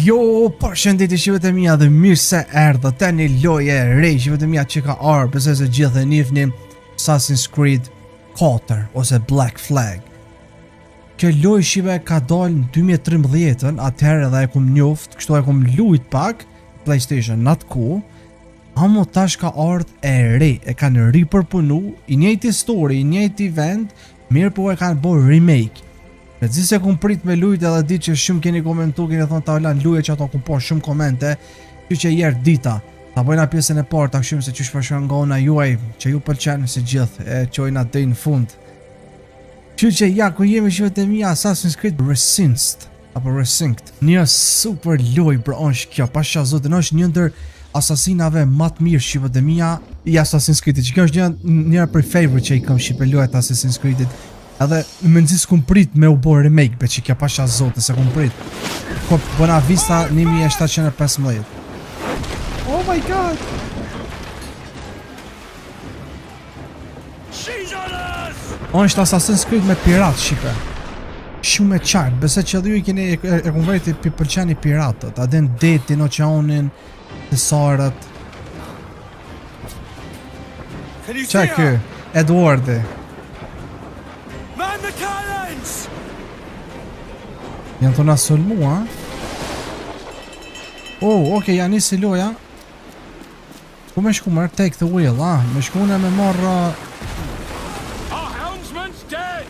Jo, përshëndetje shqivet e mia dhe mirë se erdhët te një lojë e re shqivet e mia që ka ardhur, besoj se gjithë e njihni Assassin's Creed 4 ose Black Flag. Kjo lojë shqipe ka dalë në 2013, atëherë edhe e kum njoft, kështu e kum lujt pak PlayStation natku. Amo tash ka ardhur e re, e kanë ripërpunu, i njëjti story, i njëjti vend, mirë po e kanë bërë remake. Me gjithë se kum prit me lujt edhe di që shumë keni komentu, keni thonë ta olan luje që ato kum po shumë komente, që jerë dita, ta bojna pjesën e parë, ta këshim se që shpashon nga ona juaj, që ju pëlqenë si gjithë, e qojna dej në fund. Që ja, ku jemi shqivet e mija, Assassin's Creed Resynced, apo Resynced, një super loj bro, është kjo, pasha zotin, është një ndër asasinave matë mirë shqivet e mija i Assassin's Creed, që kjo është njëra për favorite që i kam shqipe lojt Assassin's Creedit. Edhe më nëzis kum prit me u bo remake, be që kja pasha zote se kum prit. Ko Bona Vista 1715. Oh my god! On është Assassin's Creed me pirat shqipe. Shumë e qartë, bese që dhe ju i keni e kum vrejti pëlqeni piratët, adin detin, oqeanin, tesarët. Qa kë? Edwardi. Janë të nasëll mua. Oh, okej, janë nisi loja. Ku me shku mërë? Take the wheel, me shkune me marrë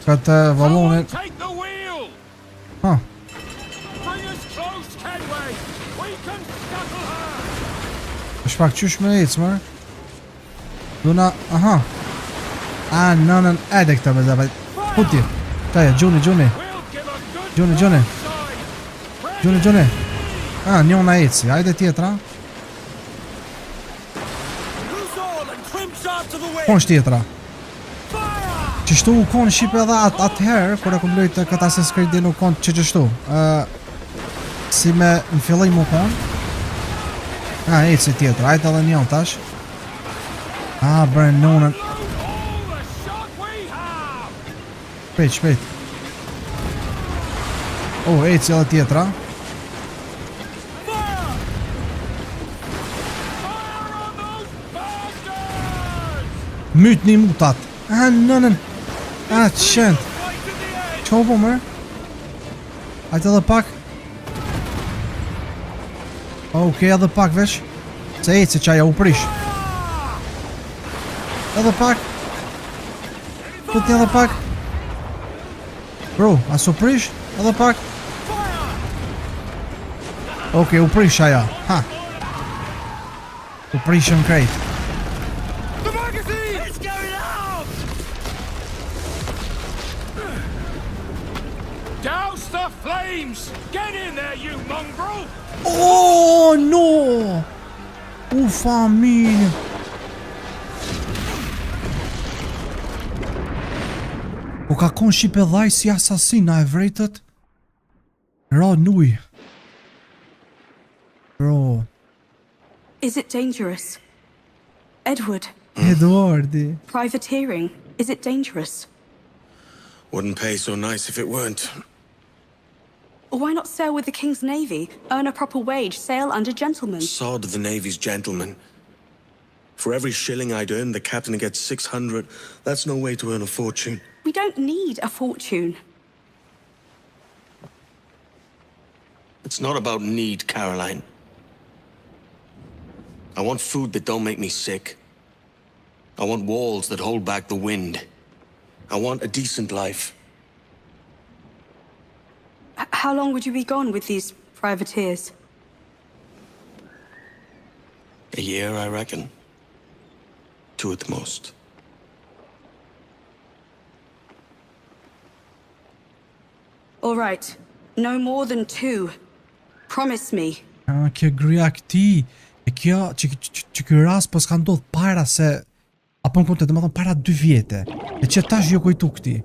këtë vallonit. është pak qysh me ecë mërë. Duna, aha. Nënën edhe këta me zapaj. Puti, taja, Gjuni. Gjuni. Njona eci, hajde tjetra. Konë shtjetra. Qështu u konë shqipe edhe atëherë, kër e kum lojtë këtë Assassin's Creed din u konë qështu. Si me në fillim u konë. Eci tjetra, hajde edhe njonë tash. Bre nonën. Shpejt. Eci edhe tjetra. Myt një mutat. Nënën. Qënd. Qa u po mërë? Ajtë edhe pak. Okej, edhe pak veç. Se eci qaja u prish. Edhe pak. Put një edhe pak. Bro, aso prish? Edhe pak. Okej, u prish aja. U prishën krejt. Oh, no! Familje. U ka konë shqipe dhaj si asasina e vrejtët? Ra nuj. Bro. Is it dangerous? Edwardi. Privateering, is it dangerous? Wouldn't pay so nice if it weren't. Why not sail with the King's Navy, earn a proper wage, sail under gentlemen? Sod the Navy's gentlemen. For every shilling I'd earn, the captain gets 600. That's no way to earn a fortune. We don't need a fortune. It's not about need, Caroline. I want food that don't make me sick. I want walls that hold back the wind. I want a decent life. How long would you be gone with these privateers? A year, I reckon. 2 at the most. All right. No more than 2. Promise me. Kjo gruja këti. E kjo që kjo rast po s'ka ndodh para se apo në kontet, domethënë para 2 vjete. E që tash jo kujtu këti.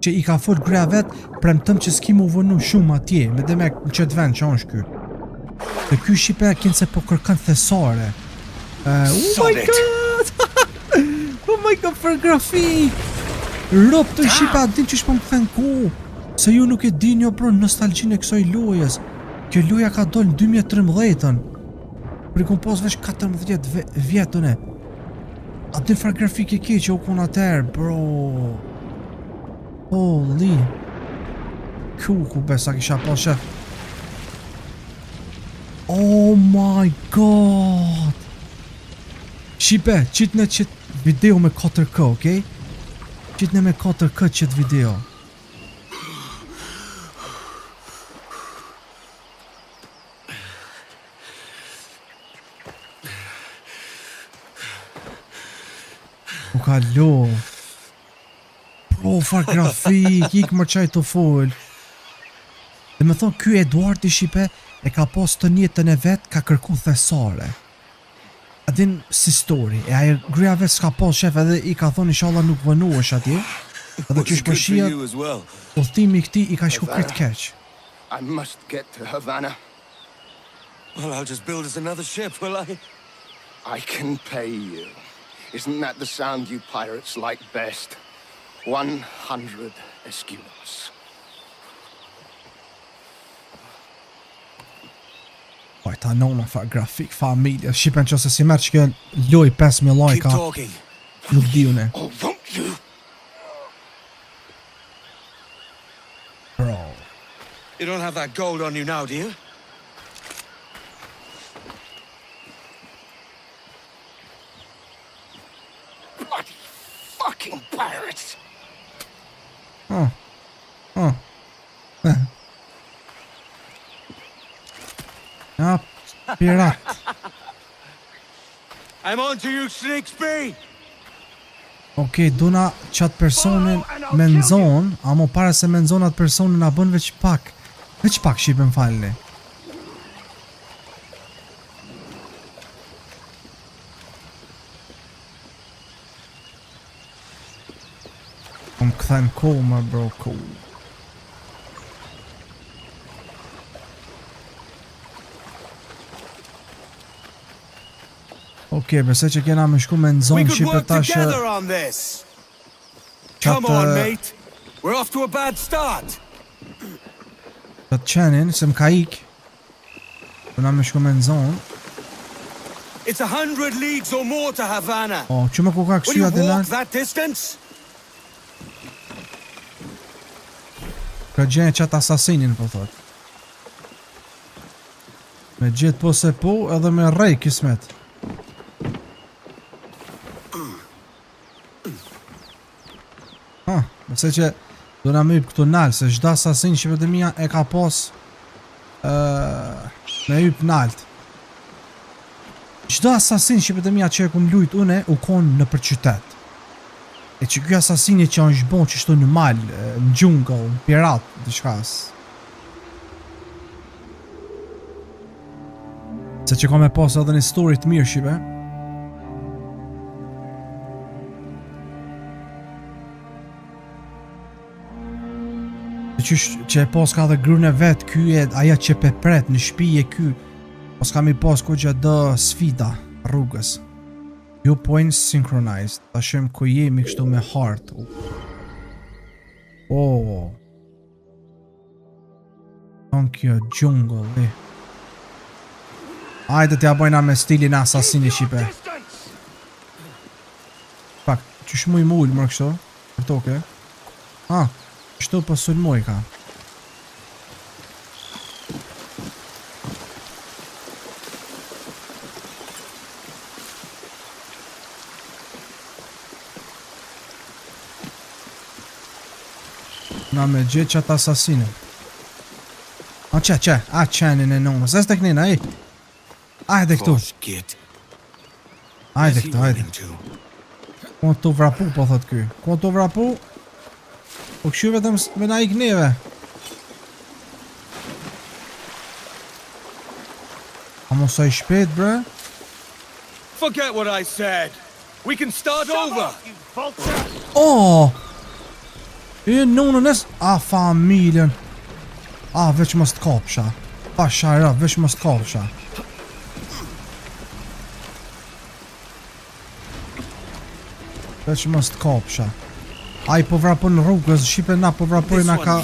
Që i ka fol gruja vet, premtëm që s'ki mu vënu shumë atje, me dhe me në qëtë vend që është ky. Dhe ky shqipe kinë se po kërkan thesare. Oh my god! Oh my god, për grafik! Rop të shqipe a din që shpo më këthen ku. Se ju nuk e din jo pro nostalgjin e kësoj lojës. Kjo luja ka dollë në 2013-ën. Kur I kom pas veç 14 vjetën e. A din farë grafike ke që u kun atëherë, bro. Holy. Ku besa kisha pas shef. Oh my god. Shipe, qitne qit video me 4K, okej? Qitne me 4K qit video. U ka lo. Bro, far grafik, ik më qaj të full. Dhe me thonë, ky Eduardi Shipe e ka pos të njetën e vetë, ka kërku thesare. A din si story, e aje gruja vetë s'ka pos shef edhe I ka thonë inshallah nuk vënu është atje. Edhe që është përshia, udhëtimi këti I ka shku këtë keq. I must get to Havana. Well, I'll just build us another ship, will I? I can pay you. Isn't that the sound you pirates like best? 100 escudos. Ta nona fa grafik, familja, Shqipen që se si merë që kjo loj 5.000 lajka, nuk di une. Oh, won't you? Bro. You don't have that gold on you now, do you? Bloody fucking pirates! Ja, pirat. I'm on to you, Snakesby! Okej, duna qatë personin me nëzon, amo para se me nëzon atë personin a bën veç pak. Veç pak Shqipen falni. Kom këthen koma, bro, cool. Okej, besoj që kena me shku me nëzon Shqipe tashë. Come on, mate. We're off to a bad start. Qatë qenin, se m'ka ik. Kena me shku me nëzon. It's 100 leagues or more to Havana. O, që me ku ka Will kështu you atë walk lan? that distance? Ka gjenë qatë asasinin, po thot. Me gjithë po se po, edhe me rej kismet. Mëse që do na më yp këtu nalë, se çdo asasin që vetëm mia e ka pas me yp nalt. Çdo asasin që vetëm mia që e kum lujt une u kon në për qytet. E që ky asasini që është bon që shto në mal, në jungle, në pirat, diçka. Se që ka me pas edhe një story të mirë Shqipe. Që e pas ka dhe grune vet, ky e aja që pe pret në shtëpi e ky. Pas kam I pas ku që dë sfida rrugës. Viewpoints synchronized. Ta shem ku jemi kështu me heart. Oh. Në kjo jungle, Hajde t'ja bojna me stilin asasini Shqipe. Pak, që shmuj mu ullë mërë kështu? Për toke? Kështu për sulmoj ka. Na me gjithë qatë asasinë. Që, qenin e nonës. Esë të kënina, Hajde këtu. Hajde këtu, hajde. Ku të vrapu, po thot ky. Ku të vrapu? Po këshu vetëm me na ik neve. A mos sa I shpejt, bre? Forget what I said. We can start over. Oh! Nonën es... familjen. Veç mos t'kapsha. Shara, veç mos t'kapsha. Veç mos t'kapsha. Ai po vrapon rrugës, Shqipe na po vrapojnë na ka...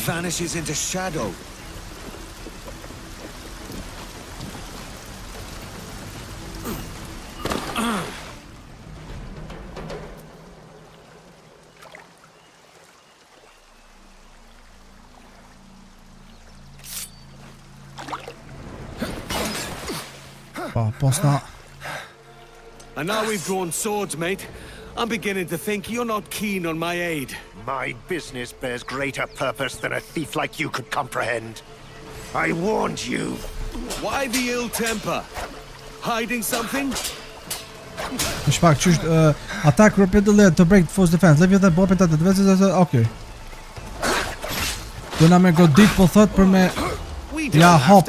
Posta. And now we've drawn swords, mate. I'm beginning to think you're not keen on my aid. My business bears greater purpose than a thief like you could comprehend. I warned you. Why the ill temper? Hiding something? Në shpak, qysht, attack repeatedly to break force defense. Leave the bomb at the defense. Okay. Dona me godit po thot për me ja hop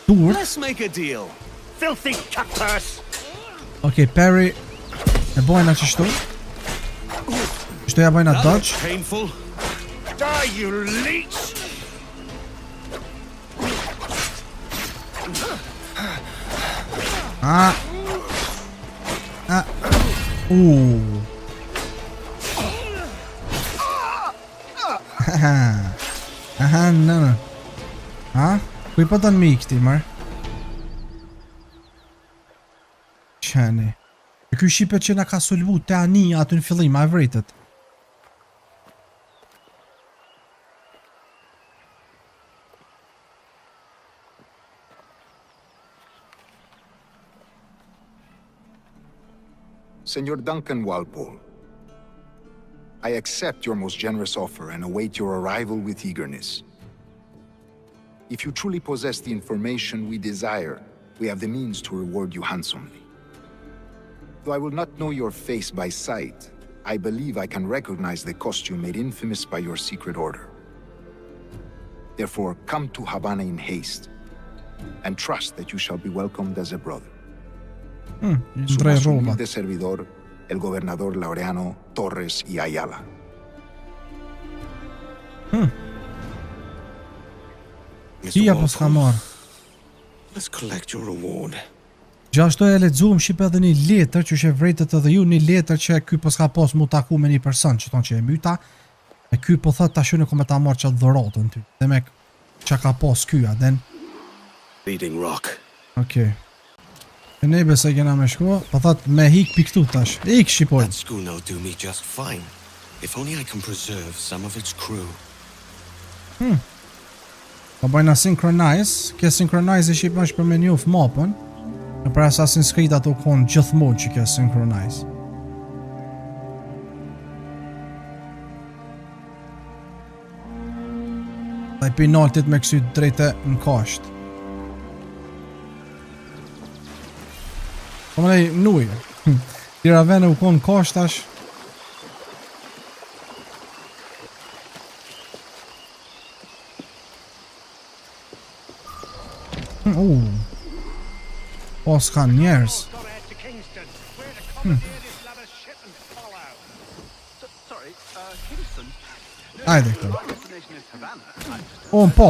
dur. Let's make a deal. Filthy cutpurse! Okay, parry. E bojna qështu. Qështu ja bojna dodge. Painful. Die, you leech! Aha, no. Kuj po të në mi këti, mërë? Qeni. E kuj shqipet që nga ka sulvu të anija aty në fillim, a vritët. Senor Duncan Walpole, I accept your most generous offer and await your arrival with eagerness. If you truly possess the information we desire, we have the means to reward you handsomely. Though I will not know your face by sight, I believe I can recognize the costume made infamous by your secret order. Therefore, come to Havana in haste, and trust that you shall be welcomed as a brother. Su más humilde servidor, el gobernador Laureano Torres y Ayala. Kia po s'ka marrë. Let's collect your reward. Gjashtu e lexuam shqip edhe një letër që është vërtet edhe ju një letër që ky po s'ka pas mu taku me një person që thonë që e myta. E ky po thot tash unë kom ta marr çat dhurotën ty. Dhe me çka ka pas ky aden. Bleeding Rock. Okay. E ne besoj kena me shku, po thot me hik pi këtu tash. Ik shqipoj. That schooner will do me just fine. If only I can preserve some of its crew. Po bëjna synchronize, ke synchronize e shqip është për me njuf mapën. Në për Assassin's Creed ato konë gjithmonë që ke synchronize. Dhe i penaltit me kësy drejte në kasht. Po më nej, nuj. Tira vene u konë kasht tash. Po s'ka njerës. Ajde këto. O, në po.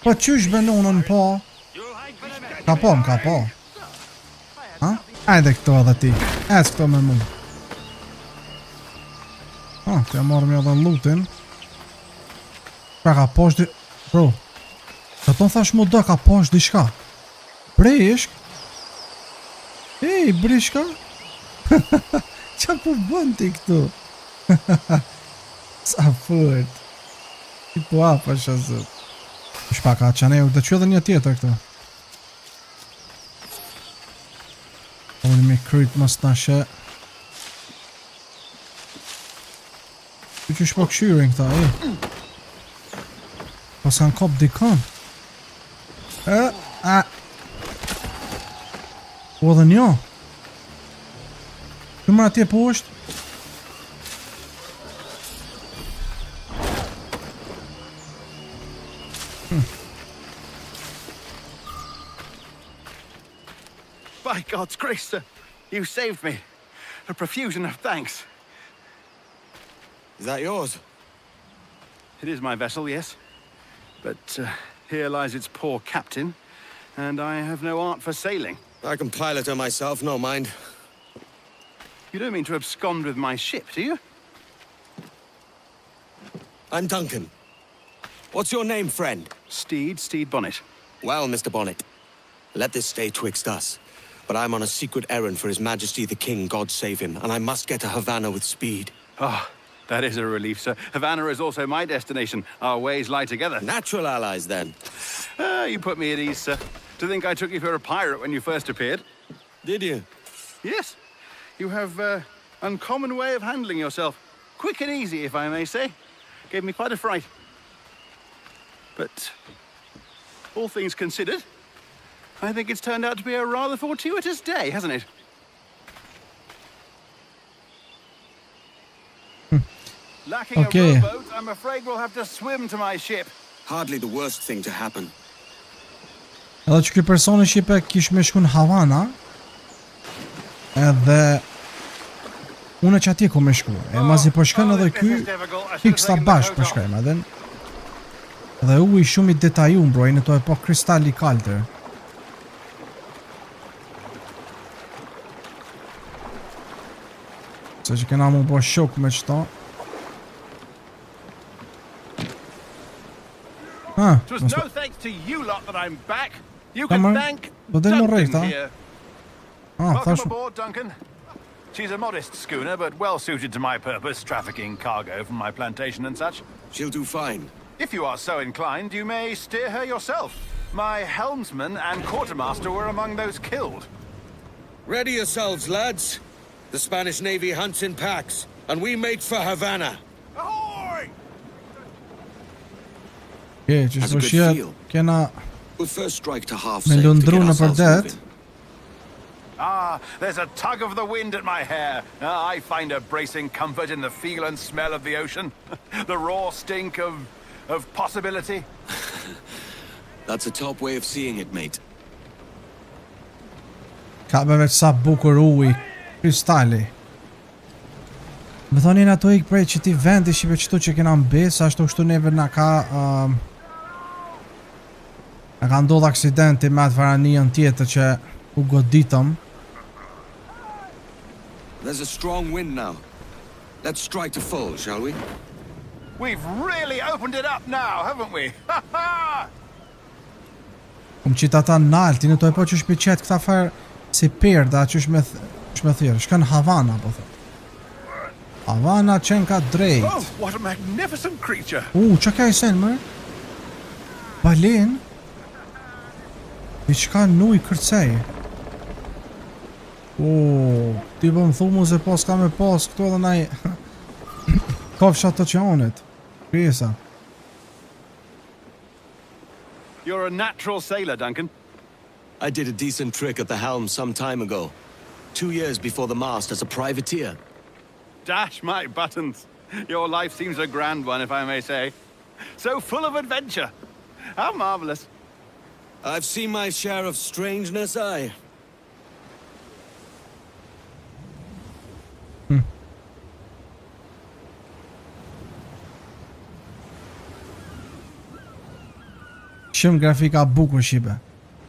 Po qysh benonën po? Ka po, m'ka po. Ha? Ajde këto edhe ti. Ec këto me mu. Ha, të ja marrëm edhe lutin. Pra ka posh di... Bro. Që tonë thash mu do ka posh di shka. Breshk? Ej, breshka? Qa po bën ti këtu? Sa furt. I po apa shazët. Shpaka, që ne u të që edhe një tjetër këtu. Unë me kryt mës të shë. Që shpo këshyrin këta, e. Po s'kan kop dikon. Po dhe njo. Këmër atje po është. By God's grace, sir, you saved me. A profusion of thanks. Is that yours? It is my vessel, yes. But here lies its poor captain, and I have no art for sailing. I can pilot her myself, no mind. You don't mean to abscond with my ship, do you? I'm Duncan. What's your name, friend? Steed Bonnet. Well, Mr. Bonnet, let this stay twixt us. But I'm on a secret errand for His Majesty the King, God save him, and I must get to Havana with speed. Ah, that is a relief, sir. Havana is also my destination. Our ways lie together. Natural allies, then. You put me at ease, sir. to think I took you for a pirate when you first appeared. Did you? Yes. You have an uncommon way of handling yourself. Quick and easy, if I may say. Gave me quite a fright. But all things considered, I think it's turned out to be a rather fortuitous day, hasn't it? Lacking a rowboat, I'm afraid we'll have to swim to my ship. Hardly the worst thing to happen. Edhe që ky personi shipe kish me shku në Havana. Edhe unë që atje ku me shku. E mazi po shkën edhe ky fiks ta bashkë po shkojmë edhe. Dhe uji shumë i detajum bro, në to e po kristal i kaltër. Se që kena mu bo shok me qëto. It was no thanks to you lot that I'm back. You can thank Duncan here. Welcome aboard, Duncan. She's a modest schooner, but well suited to my purpose, trafficking cargo from my plantation and such. She'll do fine. If you are so inclined, you may steer her yourself. My helmsman and quartermaster were among those killed. Ready yourselves, lads. The Spanish Navy hunts in packs, and we make for Havana. Ahoy! Okay, just for shit. Kena We'll first strike to half me sail to lundru get në ourselves përdet. moving. Ah, there's a tug of the wind at my hair. I find a bracing comfort in the feel and smell of the ocean. The raw stink of possibility. That's a top way of seeing it, mate. Ka me veç sa bukur uji, kristali. Me thonin ato ik prej që ti vendi shive qëtu që kena mbes, ashtu kështu neve na ka ndodh aksidenti me atë varanion tjetër që u goditëm. There's a strong wind now. Let's strike to full, shall we? We've really opened it up now, haven't we? Ha ha! Qita ta nalti, në to e po që shpiqet këta farë si perda që shme thirë. Shkën Havana, po thë. Havana qenë ka drejt. Oh, what a magnificent creature! Që ka i sen, mërë? Balen? Diçka nuj kërcej. Ti po më thumu se pas ka me pas këtu edhe naj kafsha të oqeanit. Kryesa. You're a natural sailor, Duncan. I did a decent trick at the helm some time ago. 2 years before the mast as a privateer. Dash my buttons. Your life seems a grand one, if I may say. So full of adventure. How marvelous. I've seen my share of strangeness, aye. Shumë grafika bukur shipe.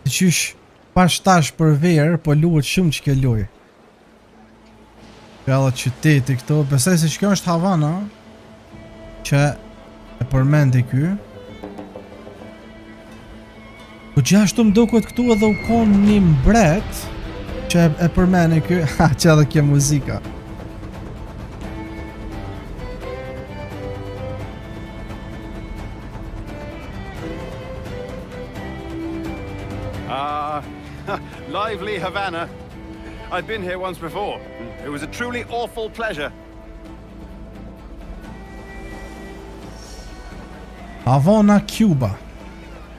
Të qysh pashtash për verë, po luhet shumë që ke loj. Fjalla qyteti këto, besoj se që kjo është Havana, që e përmendi ky. Po gjithashtu më duket këtu edhe u kon një mbret, që e përmendi ky, që edhe kjo muzika. Lively Havana. I'd been here once before. It was a truly awful pleasure. Havana, Cuba.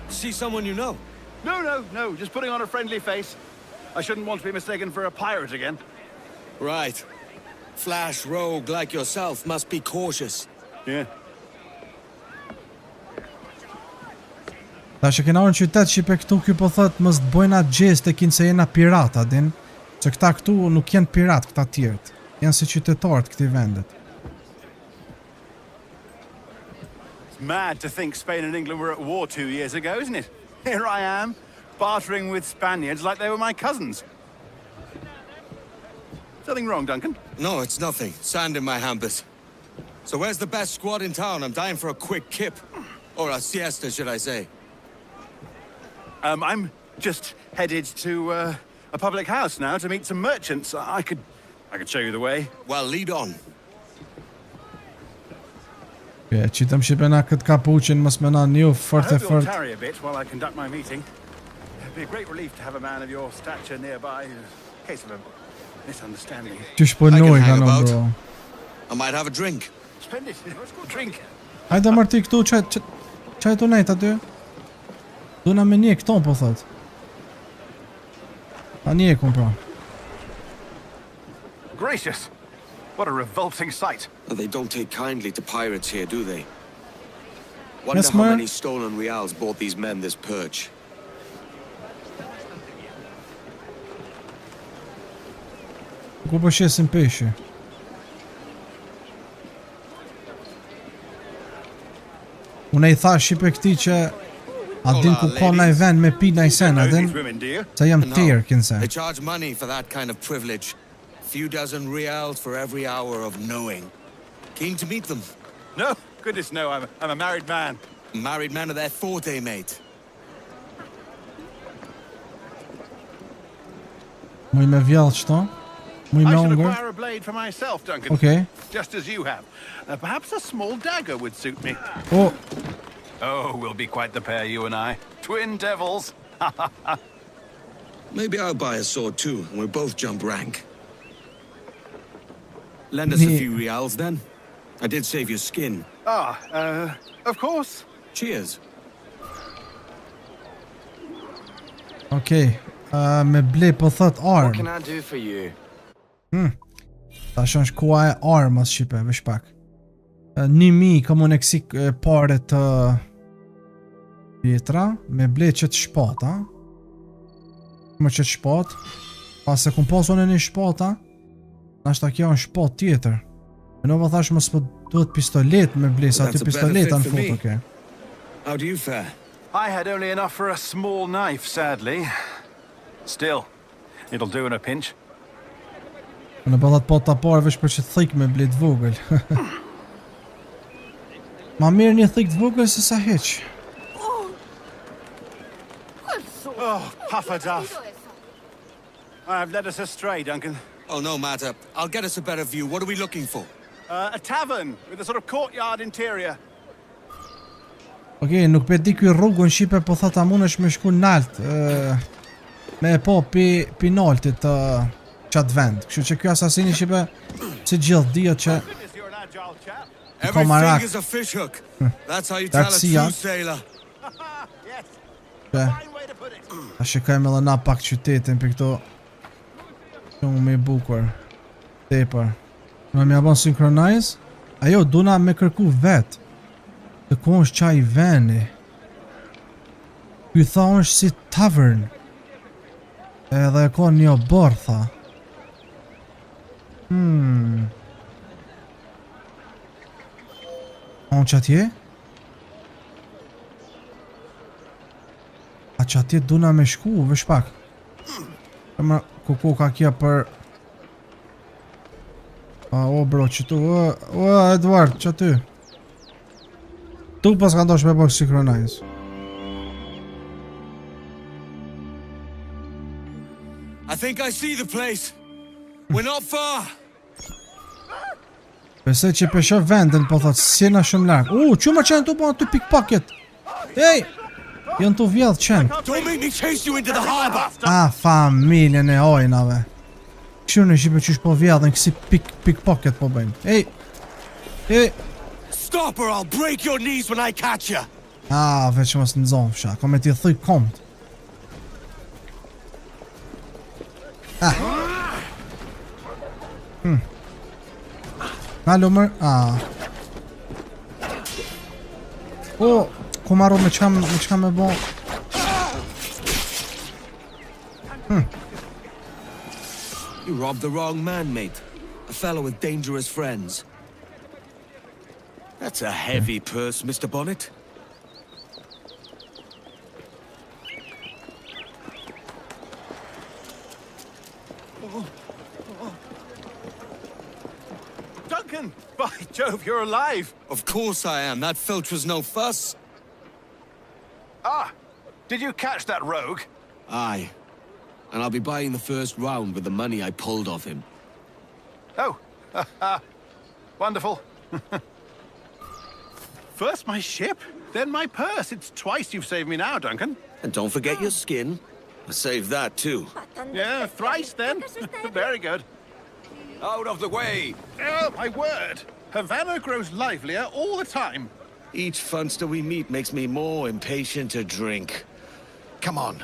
See someone you know? No. Just putting on a friendly face. I shouldn't want to be mistaken for a pirate again. Right. Flash rogue like yourself must be cautious. Yeah. Ta që kena në qytet Shqipe këtu, kjo po thot mës të bojna gjeste kinë se jena pirata, din. Që këta këtu nuk jenë pirat, këta tjertë. Jenë si qytetarët këti vendet. It's mad to think Spain and England were at war 2 years ago, isn't it? Here I am, bartering with Spaniards like they were my cousins. Something wrong, Duncan? No, it's nothing. Sand in my hampers. So where's the best squad in town? I'm dying for a quick kip. Or a siesta, should I say. I'm just headed to a public house now to meet some merchants. I could show you the way. Well, lead on. Yeah, qitëm Shqipe na këtë kapuqin mës me na një fort e I hope you'll fort. tarry a bit while I conduct my meeting. It'd be a great relief to have a man of your stature nearby in case of a misunderstanding. Qysh po nojna no bro. I might have a drink. Splendid. Drink. Hajde marti këtu çaj tonet aty. Dona me një këton po thot. A një kom pra. Gracious. What a revolting sight. They don't take kindly to pirates here, do they? Wonder Yes, how ma'am. many stolen reals bought these men this perch. Ku po shesin peshë? Unë I thash shipe këti që a din ku ka naj vend me pi naj sen, a din? Se jam tjerë kinse. They charge money for that kind of privilege. Few dozen reals for every hour of knowing. Keen to meet them. No, goodness no, I'm a married man. Married men are their forte, mate. Muj me vjallë qëto? Muj I me should ongër? acquire a blade for myself, Duncan. Okay. Just as you have. Perhaps a small dagger would suit me. Oh, Oh, we'll be quite the pair, you and I. Twin devils. Maybe I'll buy a sword too, and we'll both jump rank. Lend us a few reals then. I did save your skin. Of course. Cheers. okay. Me ble po thot What arm. can I do for you? Ta shon shkua e armas shqipe, vesh pak. 1000 komon eksik pare të pjetra, me ble qëtë shpata. Më qëtë shpat. Pas se kum pasun e një shpata, nashta kjo në shpat tjetër. E në më thash më s'po duhet pistolet me ble, sa That's ty a better pistoleta fit në for fut, me. okay. How do you fare? I had only enough for a small knife, sadly. Still, it'll do in a pinch. Në ballat po ta parë vesh për që thik me ble të vogël. Ma mirë një thik të vogël se sa heq. Oh, puffer duff. I've led us astray, Duncan. Oh, no matter. I'll get us a better view. What are we looking for? A tavern with a sort of courtyard interior. Okej, nuk pe di ky rrugun shqipe, po thot a munesh me shku nalt, me po pi naltit të qatë vend. Kështu që ky asasini shqipe si gjithë dihet që Goodness, you're an agile chap. Everything is a fishhook. That's how you tell a That's true yeah. sailor. Yes, që fine way to put it. ta shikojmë edhe na pak qytetin për këto shumë me bukur. Tepër. Në mja bon synchronize? Ajo, duna me kërku vet. Të ku është qaj veni. Ky tha është si tavern. Edhe e ka një bërë, tha. On që atje? A që atje duna me shku, vesh pak. Këma kuku ka kja për... o bro, që tu, Edward, që ty? Tu pas ka ndosh me bërë synchronize. I think I see the place. We're not far. Besoj që pesho vendin, po thot, s'jena shumë larg. Që më qenë tu po aty pickpocket. Ej! Jënë tu vjedh qenë. Don't make me chase you into the harbor. Familjen e ojnave. Kështu në shqipe qysh po vjedhen, kësi pickpocket po bëjnë. Ej! Ej! Stop or I'll break your knees when I catch you. Veç mos në zonë fsha, kom e ti thuj komt. Na lumër, ku marru me qka me bo. You robbed the wrong man, mate. A fellow with dangerous friends. That's a heavy purse, Mr. Bonnet. Duncan! By Jove, you're alive! Of course I am. That filch was no fuss. Did you catch that rogue? Aye. And I'll be buying the first round with the money I pulled off him. Oh, wonderful. First my ship, then my purse. It's twice you've saved me now, Duncan. And don't forget your skin. Save that too. Yeah, thrice then. Very good. Out of the way! Oh, my word! Havana grows livelier all the time. Each funster we meet makes me more impatient to drink. Come on.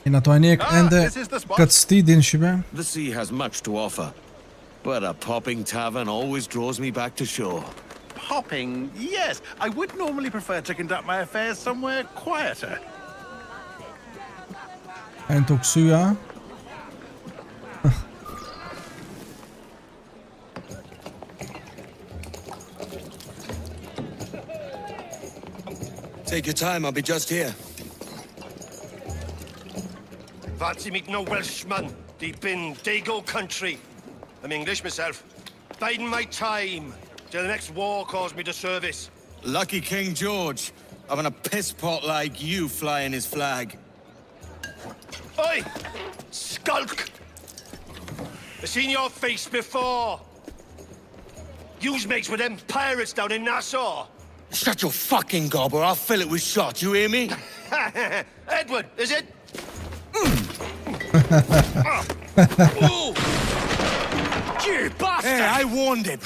Jena to anek ende këtë stidin shqipe. The sea has much to offer, but a popping tavern always draws me back to shore. Popping, yes. I would normally prefer to conduct my affairs somewhere quieter. E në të kësuja. Take your time, I'll be just here. Fancy meeting a Welshman deep in Dago country. I'm English myself. Biding my time till the next war calls me to service. Lucky King George, having a piss pot like you flying his flag. Oi! Skulk! I've seen your face before. Yous mates with them pirates down in Nassau. Shut your fucking gob or I'll fill it with shot, you hear me? Edward, is it? You bastard! Hey, I warned him.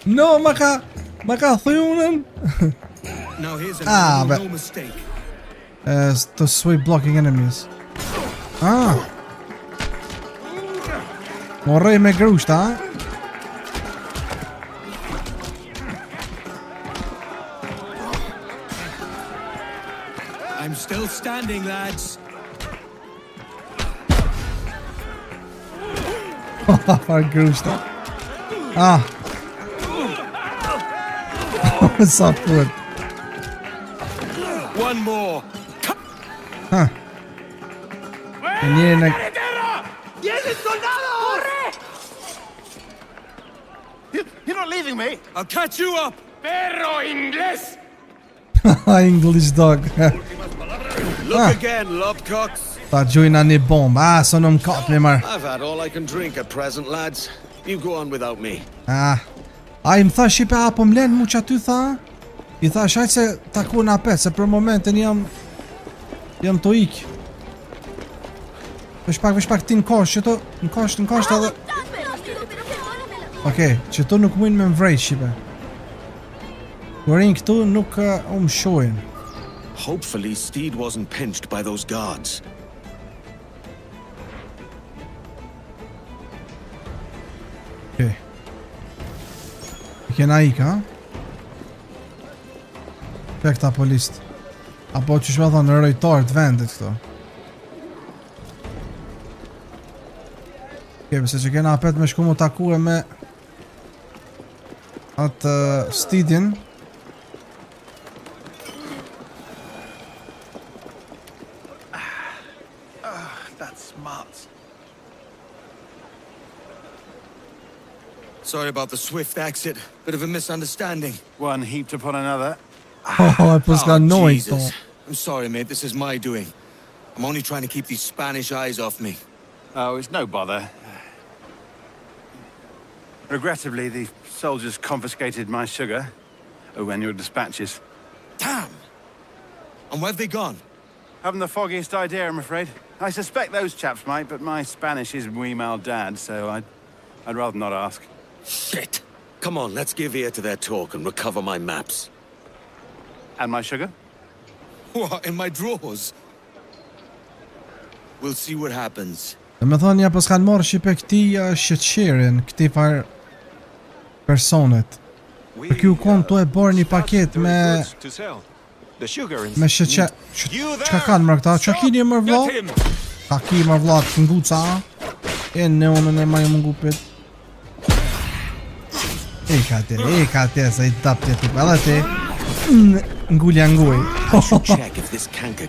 No, ma ka thunën. Now here's no mistake. To sweep blocking enemies. Morrej me grushta, ha? I'm still standing, lads. Far grushta. What's up, foot? One more. You're not leaving me. I'll catch you up. Perro inglés! English dog. Look again, lobcocks. Ta gjojna një bomb. So në më kap një marë. I've had all I can drink at present, lads. You go on without me. I më tha shipe po më lenë mu që aty tha. I tha shajt se taku në apet, se për momentin jam të ikë. Vesh pak ti në kosh, që to, në kosh edhe. Okej, që to nuk mujnë me më vrejt shipe. Kërën këtu nuk më shojnë. Hopefully Steed wasn't pinched by those guards. Okej. I kena ikë, ha? Pe këta polist. Apo që shme thonë rojtarë të vendit këto. Okej, pëse që kena apet me shku mu takue me atë Steedin. That's smart. Sorry about the swift exit. Bit of a misunderstanding. One heaped upon another. I was annoyed. Jesus. I'm sorry, mate. This is my doing. I'm only trying to keep these Spanish eyes off me. Oh, it's no bother. Regrettably, the soldiers confiscated my sugar and your dispatches. Damn! And where have they gone? Haven't the foggiest idea, I'm afraid. I suspect those chaps might, but my Spanish is muy mal dad, so I'd rather not ask. Shit! Come on, let's give ear to their talk and recover my maps. And my sugar? What, in my drawers? We'll see what happens. Dhe me thonë, ja pas kanë marrë shipe këti shqeqerin, këti farë personet. Për kjo konë tu e borë një paket me shqeqe... Qka kanë mërë këta? Qa kini e mërë vla? Ka ki mërë vla të nguca? E në onën e majë më ngupit. E ka te, se i tap të tip. Edhe te, ngulja nguj. I should check if this canker...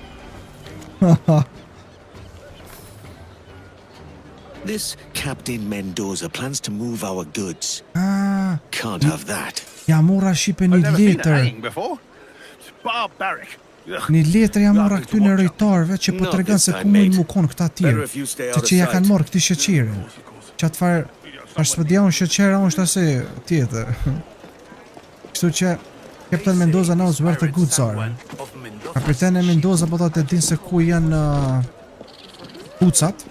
This Captain Mendoza plans to move our goods. Can't have that. Ja mora shipe një letër. Një letër ja mora këty në rojtarve që po të regan se ku mujnë mu konë këta tjerë. Se që ja kanë morë këti shqeqirin. Që atë farë, ashtë së pëdja unë shqeqera unë shtë ase tjetër. Kështu që Captain Mendoza knows where the goods are. Kapiteni Mendoza po thotë din se ku janë kucat.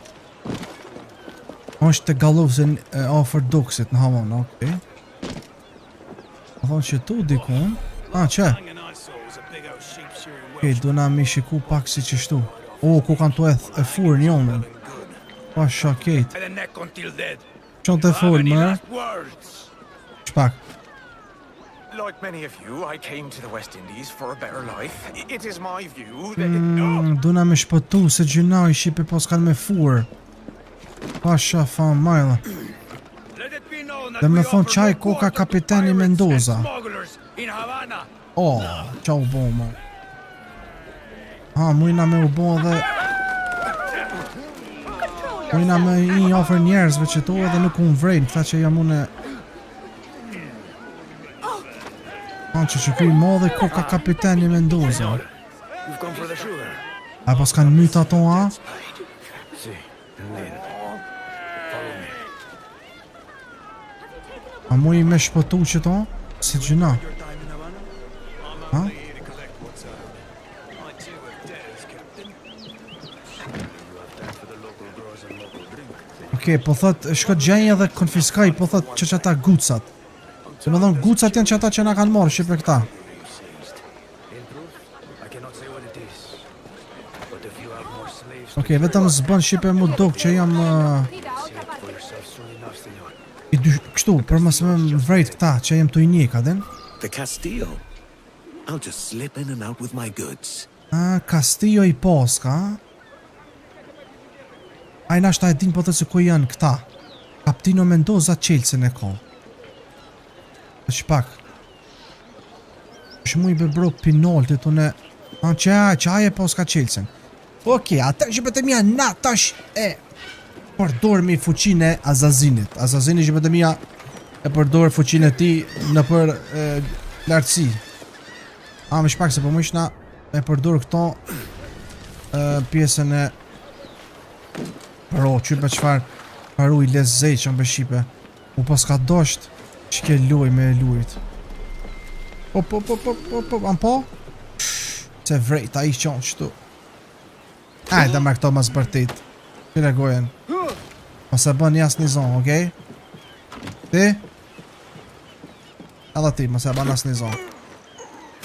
Është të gallovsin afër doksit në Havana, okay. Po thonë që tu dikun. Që? Okej, do na mi shiku pak si qështu. Ku kanë tu e furë njonën. Pa shaket. Qënë të furë, më? Shpak. Like many of you, I came to the West Indies for a better life. It is my view that... Do na me shpëtu se gjuna i Shqipe po s'kan me furë. Pa shafa majla. Dhe me thonë qaj koka kapiteni Mendoza. Qa u bo ma. Mujna me u bo dhe... Mujna me i ofër njerëzve që to edhe nuk unë vrejnë, këta që jam une... që kuj mo dhe koka kapiteni Mendoza. A po s'kan myta to, a? A mu i me shpëtu që to? Si gjuna? Okej, po thot, shko gjenje dhe konfiskaj, po thot që ata gucat. Se me thonë, gucat janë që ata që na kanë marrë, shqipe këta. Okej, vetëm zbën shqipe mu dok që jam... Kështu, për mësë me vrejt këta, që jem të i njeka, den? The Castillo. I'll just slip in and out with my goods. Castillo i Poska, Ajna shta e din po të se ku janë këta. Kaptino Mendoza Qelsin e ka. Shpak. Shmu i bebro Pinolti të ne... Që aje Poska Qelsin. Okej, ata që bëtë mija na tash e... përdormi fuqin e Azazinit. Azazini që bëtë mija e përdor fuqin e ti në për lartësi. Më shpak se po më ishna e përdor këto pjesën e... Pro, qype qfar paru i lezej që në bëshipe. U pas ka dosht që ke luj me lujt. Am po? Se vrejt, a i qonë qëtu. Ajde me këto mas bërtit. Qire gojen. Mas e bën jas një zonë, okej? Ti? Edhe ti, mas e bën jas një zonë.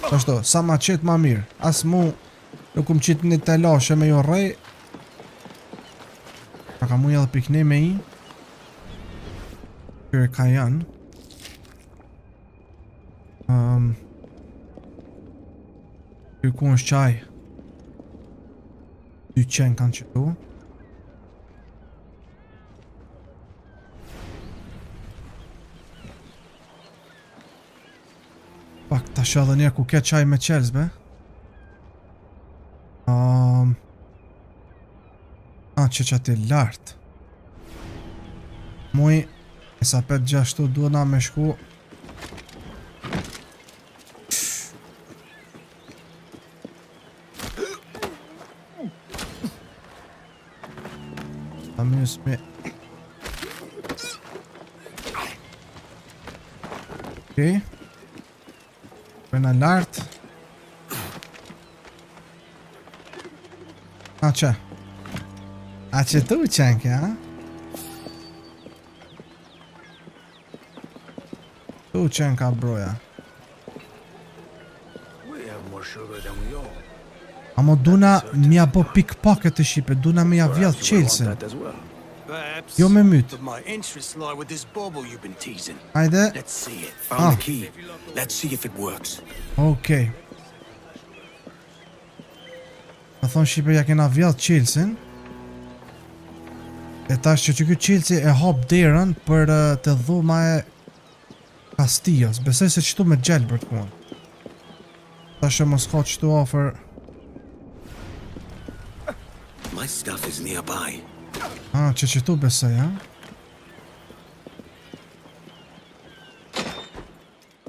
Qështu, sa ma qitë ma mirë. As mu nuk um qitë një të lashe me jo rej. Ka muja dhe pikne me i. Kërë ka janë. Kërë ku është qaj. 2 qenë kanë qëtu. Pak ta shë dhe njerë ku ke qaj me qelës be. Që që ati lartë. Muj, e sa pet gjashtu duona me shku. Ta mjës me... Okej. Përna lartë. Që? A që tu qenke, a? Tu qenka broja. Amo duna mja bo pickpocket të Shqipe, duna mja vjallë qelsin. Jo me mytë. Hajde. Okej. Më thonë Shqipe ja kena vjallë qelsin. E tash që këtë qelësi e hap derën për të dhuma e Castillos. Besoj se qëtu me gjellë për të kuën. Tash e mos ka qëtu ofër. Që qëtu besoj, ha?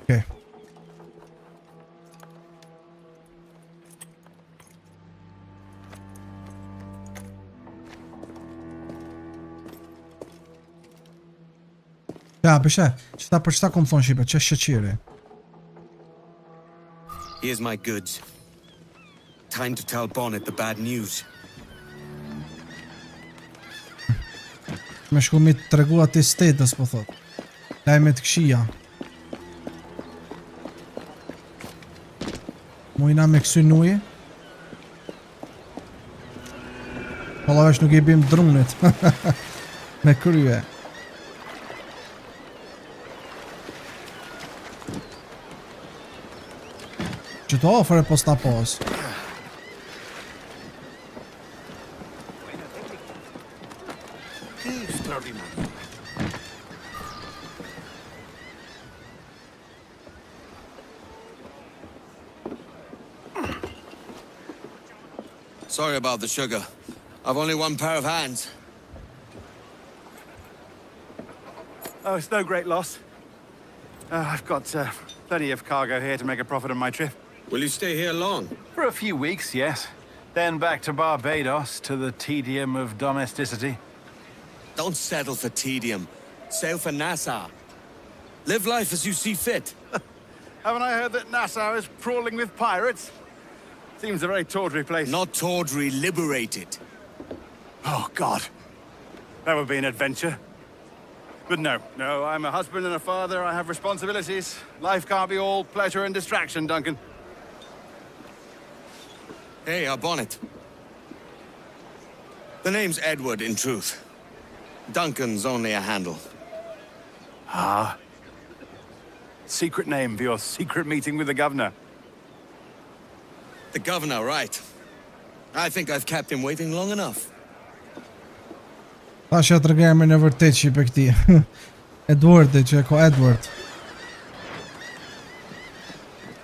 Okej. Ja, bëshe, që ta për qëta kom thonë Shqipe, që shqeqiri. Here's my goods. Time to tell Bonnet the bad news. Me shku mi të tregu ati stetës, po thot. Lajme të këshia. Mujna me kësy nuje. Palla vesh nuk I bim drunit. Me krye. Që të ofre po s'na pas. Sorry about the sugar. I've only one pair of hands. Oh, it's no great loss. I've got plenty of cargo here to make a profit on my trip. Will you stay here long? For a few weeks, yes. Then back to Barbados, to the tedium of domesticity. Don't settle for tedium. Sail for Nassau. Live life as you see fit. Haven't I heard that Nassau is crawling with pirates? Seems a very tawdry place. Not tawdry, liberated. Oh, God. That would be an adventure. But no, I'm a husband and a father. I have responsibilities. Life can't be all pleasure and distraction, Duncan. Hey, our Bonnet. The name's Edward, in truth. Duncan's only a handle. Ah. Secret name for your secret meeting with the governor. The governor, right. I think I've kept him waiting long enough. Ta që të rëgajme në vërtet që I për këti. Edwardi që e ko Edward.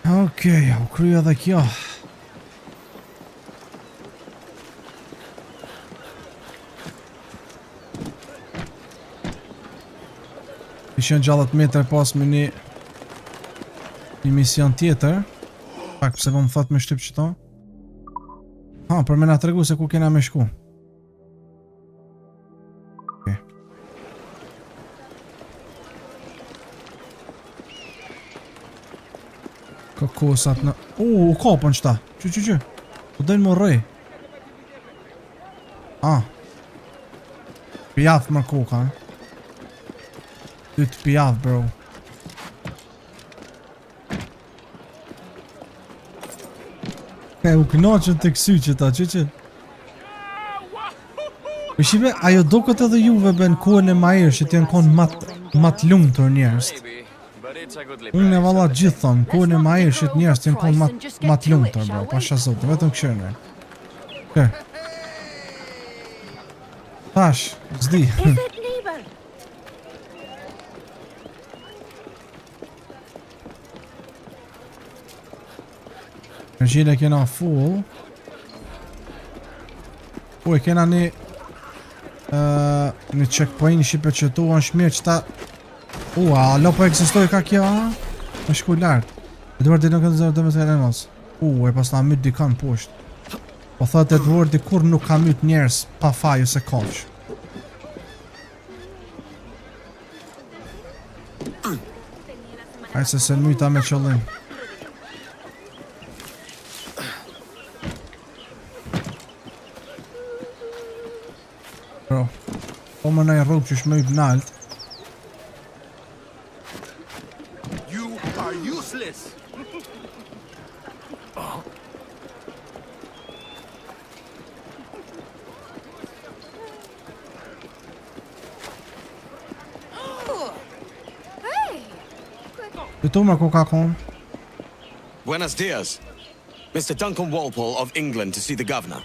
Okej, u kryo dhe kjo. Ishën gjallat metre pas me një mision tjetër. Pak pëse po më thot me shtyp qëto. Ha, për me na të regu se ku kena me shku. Okay. Kokosat në... u kapën qëta. Që. Po dojnë më rrej. Pijaf më koka. Dytë pijaf, bro. U knaqën të kësy qëta, që. Më shive, ajo do këtë edhe juve ben kohën e majerë që t'jen konë mat lungë të njerëst. Unë e valla gjithë thonë, kohën e majerë që t'njerëst t'jen konë mat lungë të, bro, pasha zote, vetëm këshërën. Kër. Tash, zdi. Në gjile kena full. E kena një checkpoint një shipe që tu anë shmirë që ta... alo po eksistoj ka kjo, Në shku lartë. Edwardi nuk e të zërë dhe me të e mos. E pas na myt dikan poshtë. Po thot Edwardi kur nuk ka myt njerës pa faju se kafsh. Ajse se myta me qëllim. Bro, po më nëjë rrugë që shme i bnalt. You are useless. Këtu më ku ka konë? Buenos dias. Mr. Duncan Walpole of England to see the governor.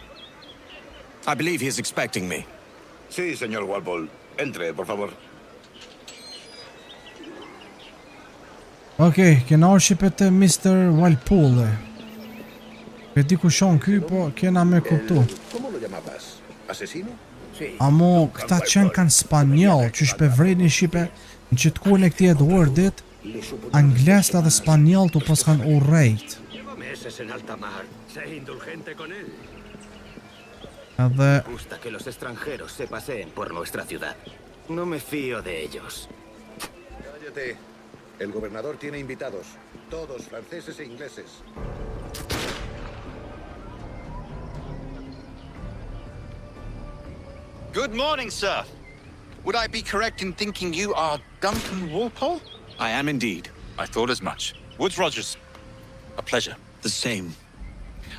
I believe he is expecting me. Sí, señor Walpole. Entre, por favor. Okej, kena shqipet e Mr. Walpole. Pe di ku shon ky, po kena me kuptu. ¿Cómo lo llamabas? ¿Asesino? Sí. Amo, këta qenë kanë spanjol, që shpe vrejnë shqipe, në që të kuën e këti Edwardit, anglesta dhe spanjol të pos kanë urrejt. Edhe... gusta que los extranjeros se paseen por nuestra ciudad. No me fío de ellos. Cállate. El gobernador tiene invitados, todos franceses e ingleses. Good morning, sir. Would I be correct in thinking you are Duncan Walpole? I am indeed. I thought as much. Woods Rogers. A pleasure. The same.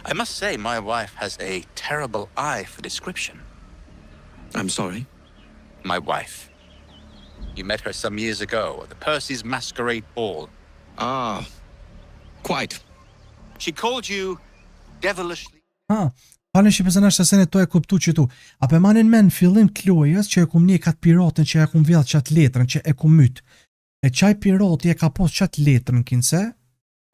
I must say, my wife has a terrible eye for description. I'm sorry? My wife. You met her some years ago at the Percy's Masquerade Ball. Ah, quite. She called you devilishly. Falem që pse na shasene to e kuptu që tu. A pe manin men fillim të lojës që e kum një kat piratin që e kum vjedh çat letrën që e kum myt. E çaj pirati e ka pas çat letrën kinse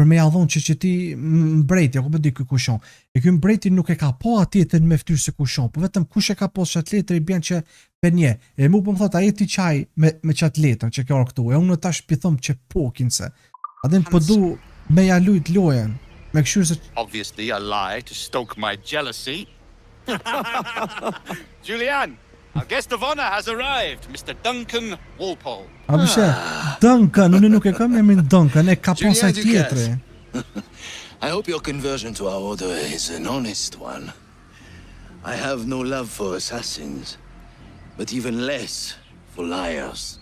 për me ja dhon që ti mbreti apo di ky kushon. E ky mbreti nuk e ka pa atjetën me fytyrë se kushon, po vetëm kush e ka pas çat letrë i bën që penje. E mu po më thot ai ti çaj me çat letrën që kjo këtu. E unë tash pi thom që po kinse. A dhe po du me ja lut lojën. Make sure that... Obviously a lie to stoke my jealousy. Julianne, our guest of honor has arrived, Mr. Duncan Walpole. Duncan, unë nuk e kam emrin Duncan, e ka pasaj tjetri. I hope your conversion to our order is an honest one. I have no love for assassins, but even less for liars.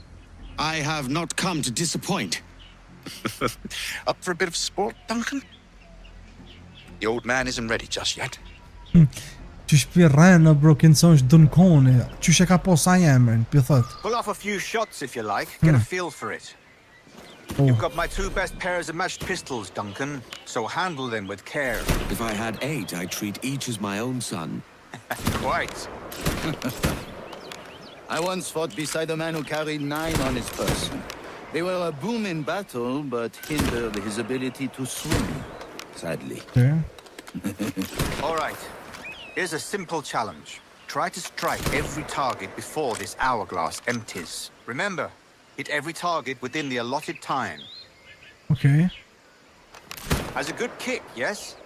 I have not come to disappoint. Up for a bit of sport, Duncan? The old man isn't ready just yet. Qysh pi rrenë bro kënësonsh Duncani. Qysh e ka posa emrin, pi thot. Pull off a few shots if you like. Get a feel for it. You've got my 2 best pairs of matched pistols, Duncan, so handle them with care. If I had 8, I'd treat each as my own son. Quite. I once fought beside a man who carried 9 on his person. They were a boom in battle, but hindered his ability to swim. Sadly. Yeah. All right. Here's a simple challenge. Try to strike every target before this hourglass empties. Remember, hit every target within the allotted time. Okay. Has a good kick, yes?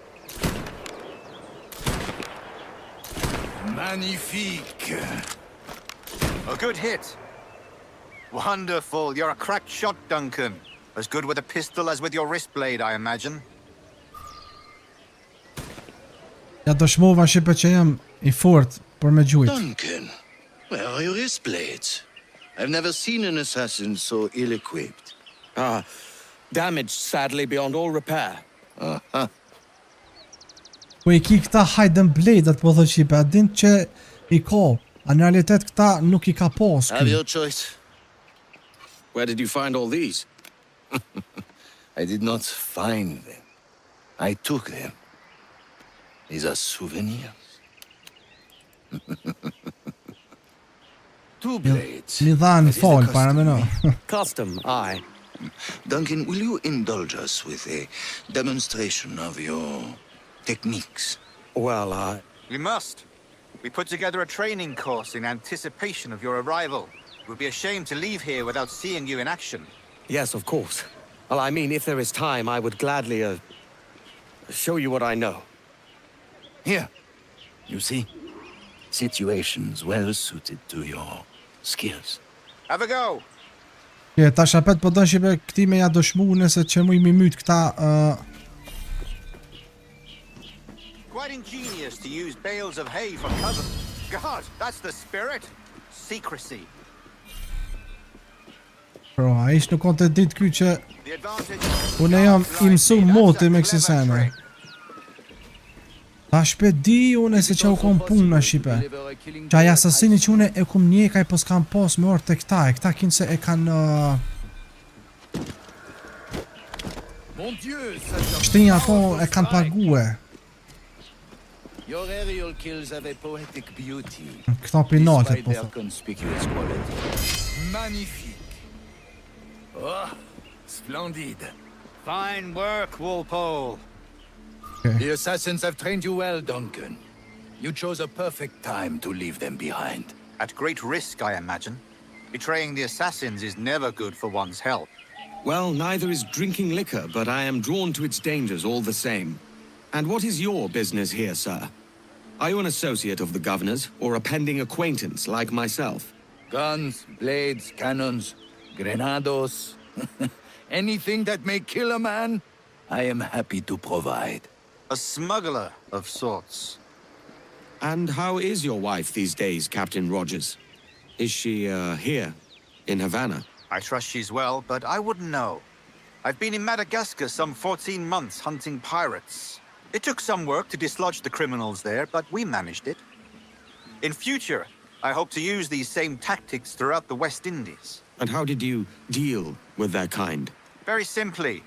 Magnifique. A good hit. Wonderful. You're a cracked shot, Duncan. As good with a pistol as with your wrist blade, I imagine. Ja dëshmova shipe që jam I fort për me gjujt. Duncan, where are your wrist blades? I've never seen an assassin so ill-equipped. Damaged sadly beyond all repair. Po I ki këta hidden blade-at po dhe shipe, a din që I ka, a në realitet këta nuk I ka pas. Have your choice. Where did you find all these? I did not find them. I took them. These are souvenirs. 2 blades. Mi dhan fal para me no. Custom, aye. Duncan, will you indulge us with a demonstration of your techniques? Well, We must. We put together a training course in anticipation of your arrival. It would be a shame to leave here without seeing you in action. Yes, of course. Well, I mean, if there is time, I would gladly, show you what I know. Here, you see? Situations well suited to your skills. Have a go! Ja, ta shapet po dëshim e këti me ja dëshmu nëse që mu I mi myt këta... Quite ingenious to use bales of hay for cover. God, that's the spirit. Secrecy. Bro, a ish nuk konte dit ky që... Unë jam I mësu moti me kësi sene. Ta shpet di une se që u kom pun në Shqipe. Që aja asasini që une e kum njekaj po s'kam pas me orë të këta. E këta kinë se e kanë... Shtinja ato e kanë pague. Your aerial kills have a poetic beauty. Këta pinatet po thë. Conspicuous quality. Magnifique. Oh, splendid. Fine work, Walpole. The assassins have trained you well, Duncan. You chose a perfect time to leave them behind. At great risk, I imagine. Betraying the assassins is never good for one's health. Well, neither is drinking liquor, but I am drawn to its dangers all the same. And what is your business here, sir? Are you an associate of the governor's, or a pending acquaintance like myself? Guns, blades, cannons, grenados. Anything that may kill a man, I am happy to provide. A smuggler of sorts. And how is your wife these days, Captain Rogers? Is she, here, in Havana? I trust she's well, but I wouldn't know. I've been in Madagascar some 14 months hunting pirates. It took some work to dislodge the criminals there, but we managed it. In future, I hope to use these same tactics throughout the West Indies. And how did you deal with their kind? Very simply.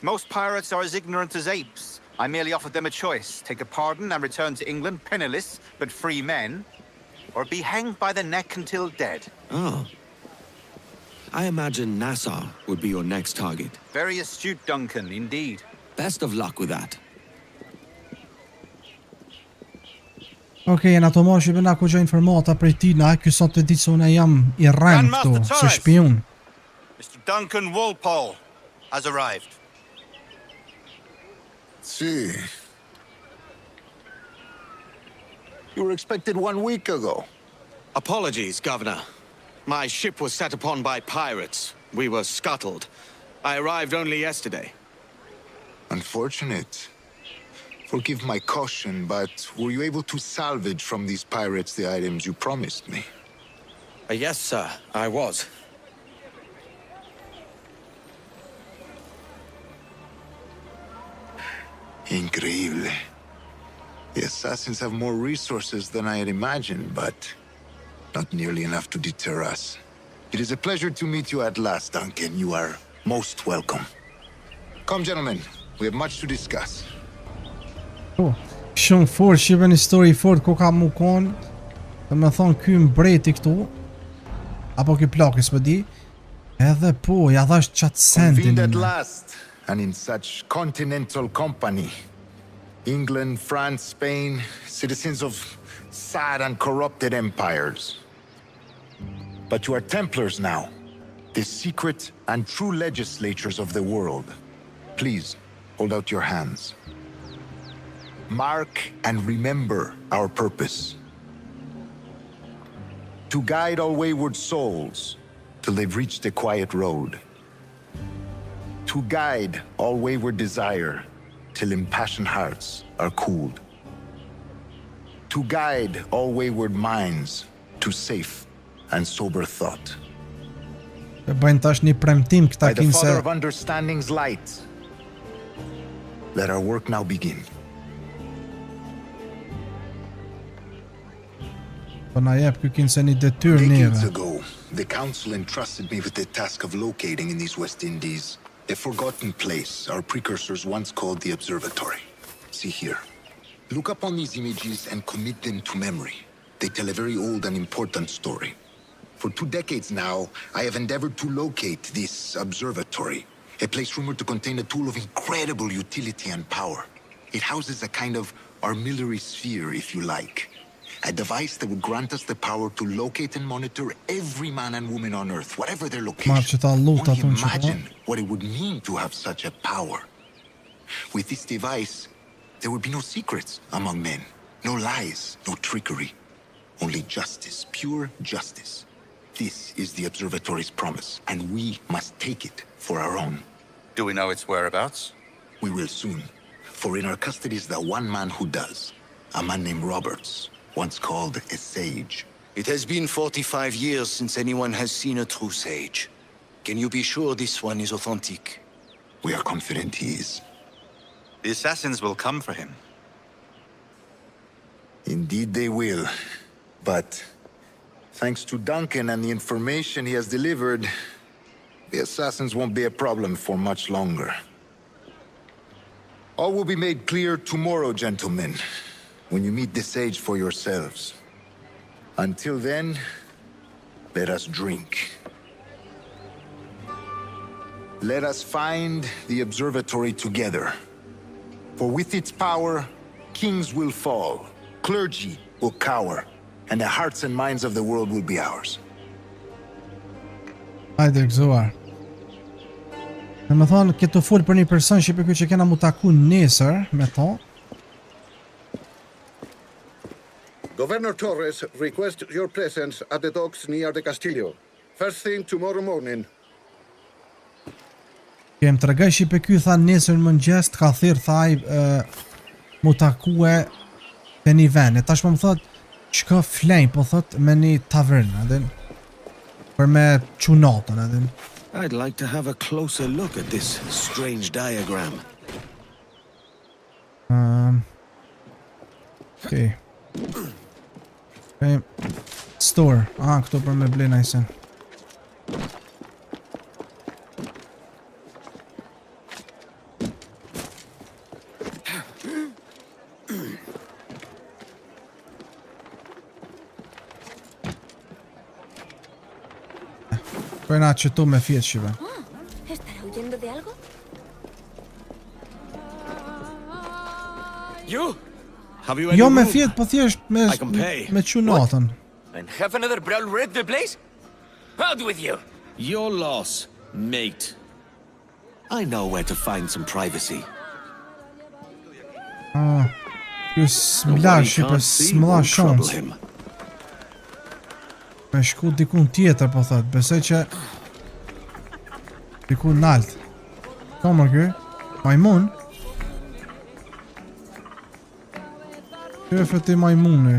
Most pirates are as ignorant as apes. I merely offered them a choice. Take a pardon and return to England penniless, but free men, or be hanged by the neck until dead. Oh. I imagine Nassau would be your next target. Very astute, Duncan, indeed. Best of luck with that. Okej, jena të moshi bëna ku gjë informata prej tina, ky sot të ditë se unë jam I rrem këtu, si shpion. Mr. Duncan Walpole has arrived. See. You were expected 1 week ago. Apologies, Governor. My ship was set upon by pirates. We were scuttled. I arrived only yesterday. Unfortunate. Forgive my caution, but were you able to salvage from these pirates the items you promised me? Yes, sir, I was. Increíble. The assassins have more resources than I had imagined, but not nearly enough to deter us. It is a pleasure to meet you at last, Duncan. You are most welcome. Come, gentlemen. We have much to discuss. Oh, shumë fort, shqipe një story fort ku ka mu kon. Dhe me thonë ky mbreti këtu. Apo ky plakës më di. Edhe po, ja dhash qatë sendin. Convened at last, and in such continental company. England, France, Spain, citizens of sad and corrupted empires. But you are Templars now, the secret and true legislatures of the world. Please, hold out your hands. Mark and remember our purpose. To guide all wayward souls till they've reached the quiet road. To guide all wayward desire till impassioned hearts are cooled. To guide all wayward minds to safe and sober thought. By the Father of Understanding's light, let our work now begin. Decades ago, the Council entrusted me with the task of locating in these West Indies a forgotten place our precursors once called the Observatory. See here. Look upon these images and commit them to memory. They tell a very old and important story. For 2 decades now, I have endeavored to locate this observatory, a place rumored to contain a tool of incredible utility and power. It houses a kind of armillary sphere, if you like. A device that would grant us the power to locate and monitor every man and woman on Earth, whatever their location. Only imagine what it would mean to have such a power. With this device, there would be no secrets among men, no lies, no trickery. Only justice, pure justice. This is the observatory's promise, and we must take it for our own. Do we know its whereabouts? We will soon, for in our custody is the one man who does. A man named Roberts, once called a sage. It has been 45 years since anyone has seen a true sage. Can you be sure this one is authentic? We are confident he is. The assassins will come for him. Indeed they will. But thanks to Duncan and the information he has delivered, the assassins won't be a problem for much longer. All will be made clear tomorrow, gentlemen, when you meet the sage for yourselves. Until then, let us drink. Let us find the observatory together. For with its power, kings will fall, clergy will cower, and the hearts and minds of the world will be ours. Hajde gëzuar. Në më thonë, këtë full për një person që për që kena mu taku nesër, me to. Governor Torres requests your presence at the docks near the Castillo. First thing tomorrow morning. Kem të regaj që për kjo tha nesër në mëngjes, të ka thirë thaj mu takue Te një vend, tash po më thot çka flejn, po thot me një tavernë, edhe për me çunatën, edhe. I'd like to have a closer look at this strange diagram. Okay. Okay. Store. Këtu për me ble najsen. Pojna që tu me fjetë shive. ¿Estará huyendo de algo? Jo me fjetë, po thjesht me qunatën. And have another brawl wreck the place? Out with you! Your loss, mate. I know where to find some privacy. Kjo s'mla shipe, s'mla shans. Me shku dikun tjetër, po thot, besoj që dikun nalt. Ka më kjo? Majmun? Kjo e fëti majmune.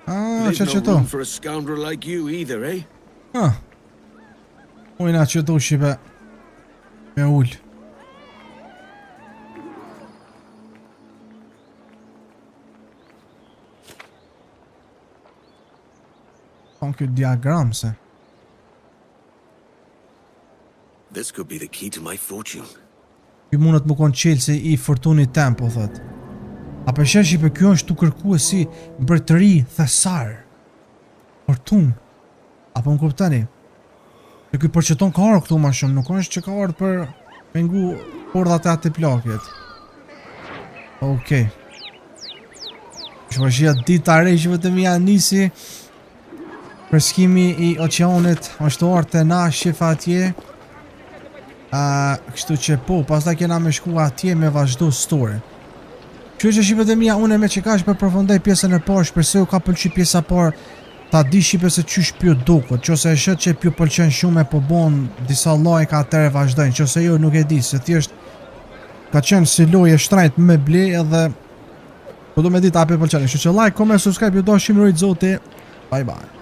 Që to? For a scoundrel like you either, eh? Ujna që to shipe me ull. Kon kjo diagram se. This could be the key to my fortune. Kjo mundet më kon qelë se I fortunit tem, po thot. A përsheshi për kjo është të kërku e si mbretëri thesar. Fortun. Apo më kuptani. Se kjo përqeton ka arë këtu ma shumë, nuk është që ka arë për pengu pordat e ati plakjet. Okej. Shpashia dita rejshve të mija nisi. Përskimi I oceanit është orë të na shifa atje. Kështu që po, pas da kena me shku atje me vazhdo story. Që që shqipet e mija, une me që ka është për përfondaj pjesën e parë, shpërse u ka pëlqy pjesa parë, ta di shqipe se qysh pjo duko, që ose e shët që pjo pëlqen shumë e po bon disa lajka atere vazhdojnë, që ose jo nuk e di, se thjesht ka qenë si loje shtrajt me ble edhe po do me dit api pëlqeni, që like, comment, subscribe, ju do shimë rojtë zote, bye bye.